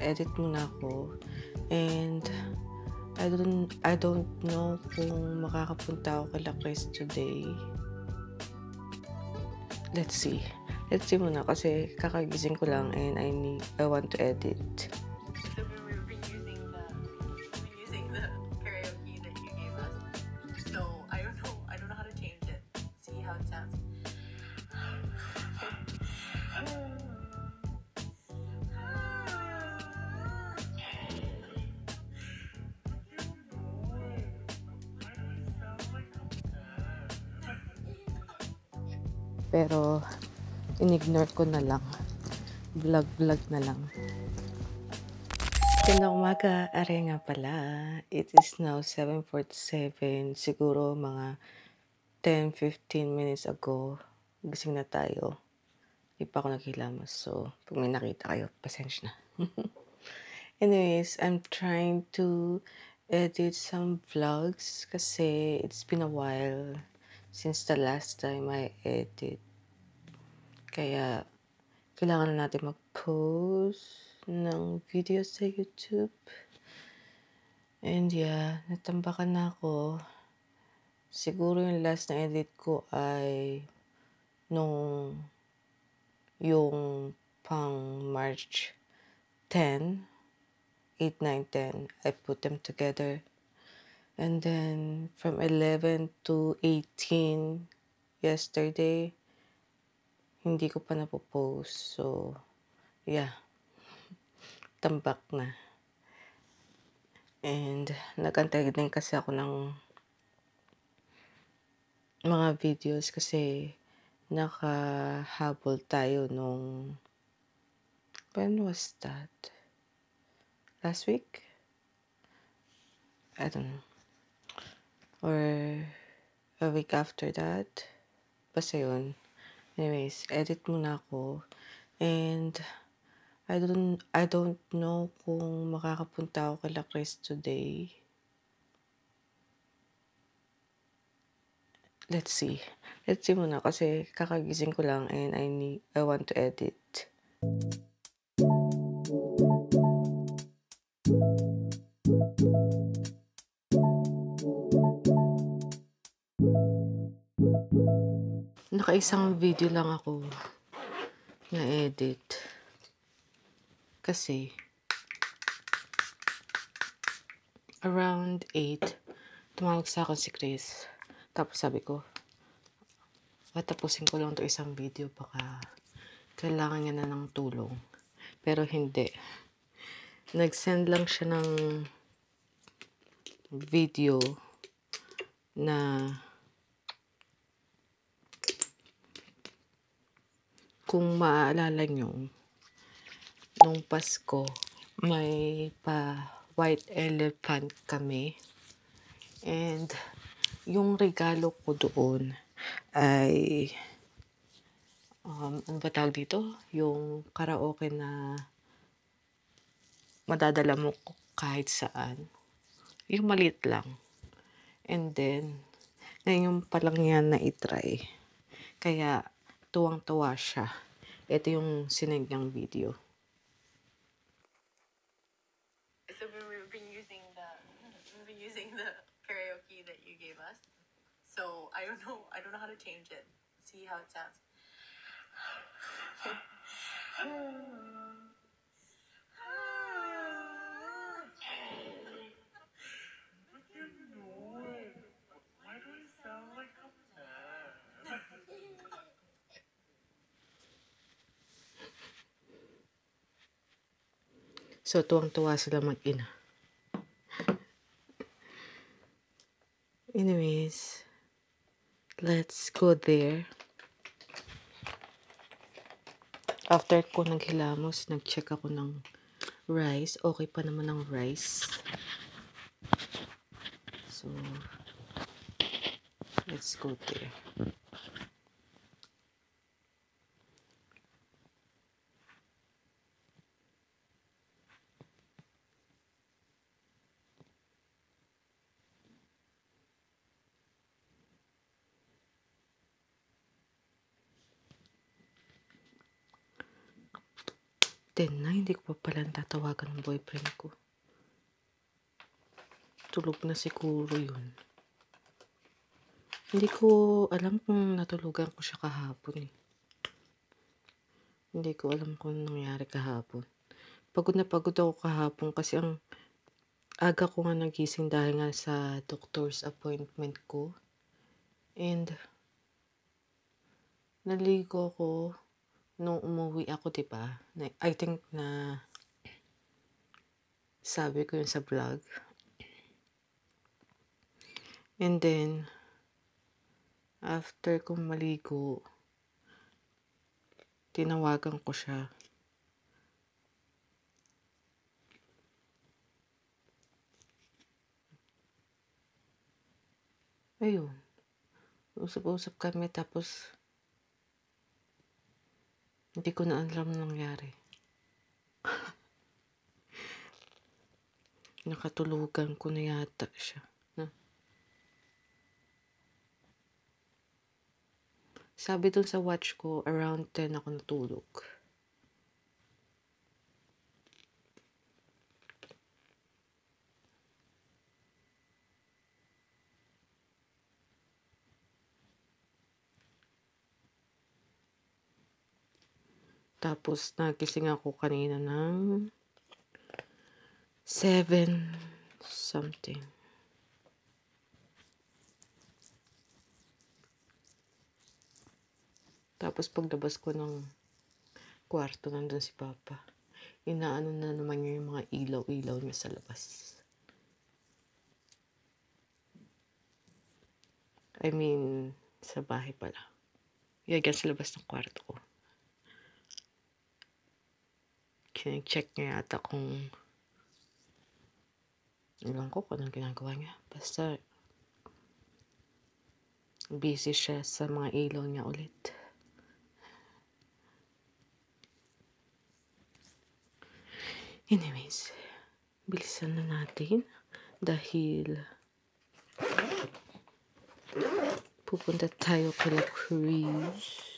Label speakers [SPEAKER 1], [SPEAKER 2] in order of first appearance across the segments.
[SPEAKER 1] edit muna ako and I don't know kung makakapunta ako kila Chris today. Let's see. Let's see muna kasi kakagising ko lang and I want to edit.
[SPEAKER 2] So we've been using the karaoke that you gave us. So I don't know how to change it. See how it sounds.
[SPEAKER 1] Pero in-ignore ko na lang. Vlog na lang. Magandang umaga. Are nga pala. It is now 7:47. Siguro mga 10-15 minutes ago. Gising na tayo. Hindi pa ako naghilamos. So, pag may nakita kayo, pasensya na. Anyways, I'm trying to edit some vlogs kasi it's been a while since the last time I edit. Kaya, kailangan na natin mag-post ng video sa YouTube. And yeah, natambakan na ako. Siguro yung last na edit ko ay yung pang March 10, 8, 9, 10. I put them together. And then from 11 to 18 yesterday, hindi ko pa napopost. So, yeah. Tambak na. And nag-antay din kasi ako ng mga videos kasi nakahabol tayo nung when was that? Last week? I don't know. Or a week after that? Basta yun. Anyways, edit muna ako. And I don't know kung makakapunta ako kila Chris today. Let's see. Let's see muna kasi kakagising ko lang and I want to edit. Nakaisang video lang ako na edit. Kasi around 8, tumawag sa akin si Chris. Tapos sabi ko, tapusin ko lang to isang video, baka kailangan niya na ng tulong. Pero hindi. Nag-send lang siya ng video na kung maaalala nyo, nung Pasko, may white elephant kami. And yung regalo ko doon ay ano ba tawag dito? Yung karaoke na madadala mo kahit saan. Yung maliit lang. And then, ngayon pa lang yan na itry. Kaya, tuwang-tuwa siya. Ito yung sinend niyang video.
[SPEAKER 2] So we've been using the karaoke that you gave us. So I don't know how to change it. See how it sounds.
[SPEAKER 1] So, tuwang-tuwa sila mag-ina. Anyways, let's go there. After ko naghilamos, nag-check ako ng rice. Okay pa naman ang rice. So, let's go there. 10 na, hindi ko pa pala tatawagan ng boyfriend ko. Tulog na siguro yun. Hindi ko alam kung natulugan ko siya kahapon eh. Hindi ko alam kung nangyari kahapon. Pagod na pagod ako kahapon kasi ang aga ko nga nagising dahil nga sa doctor's appointment ko. And naligo ko nung umuwi ako, diba? I think na sabi ko yun sa vlog. And then, after kong maligo, tinawagan ko siya. Ayun. Usap-usap kami tapos hindi ko na alam nangyari. Nakatulugan ko na yata siya. No? Sabi dun sa watch ko, around 10 ako natulog. Tapos nagising ako kanina ng 7 something. Tapos paglabas ko ng kwarto, nandun si Papa. Inaano na naman niya yung mga ilaw-ilaw niya sa labas. I mean, sa bahay pala. Yan sa labas ng kwarto ko. Check niya yata kung ilan ko kung anong ginagawa niya. Basta busy siya sa mga ilaw niya ulit. Anyways, bilisan na natin dahil pupunta tayo kila Chris.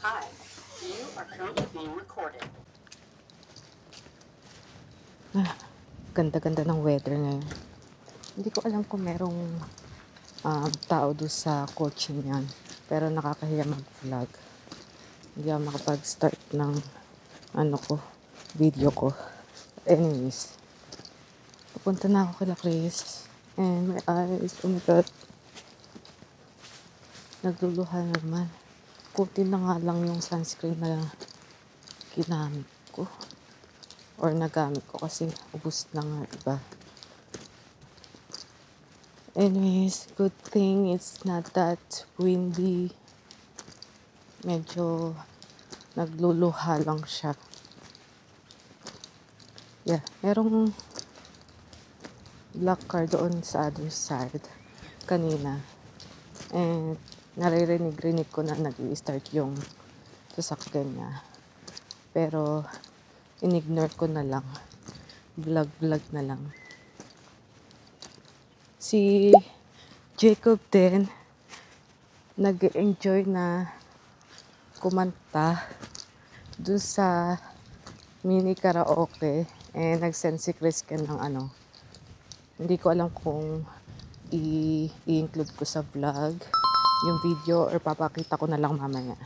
[SPEAKER 3] Hi, you are currently being recorded.
[SPEAKER 1] Ganda-ganda ng weather ngayon. Hindi ko alam kung merong tao doon sa kotse niyan. Pero nakakahiya mag-vlog. Hindi ako makapag-start ng video ko. Anyways, pupunta na ako kila Chris. And my eyes, oh my God. Nagluluha naman. Puti na nga lang yung sunscreen na ginamit ko. Or nagamit ko kasi ubos na nga iba. Anyways, good thing it's not that windy. Medyo nagluluha lang siya. Yeah, merong black car doon sa other side kanina. And naririnig ko na nag-i-start yung sasakyan niya. Pero in-ignore ko na lang. Vlog na lang. Si Jacob din nag-enjoy na kumanta dun sa mini karaoke. Nag-send si Chris ng hindi ko alam kung i-include ko sa vlog yung video or papakita ko na lang mamaya.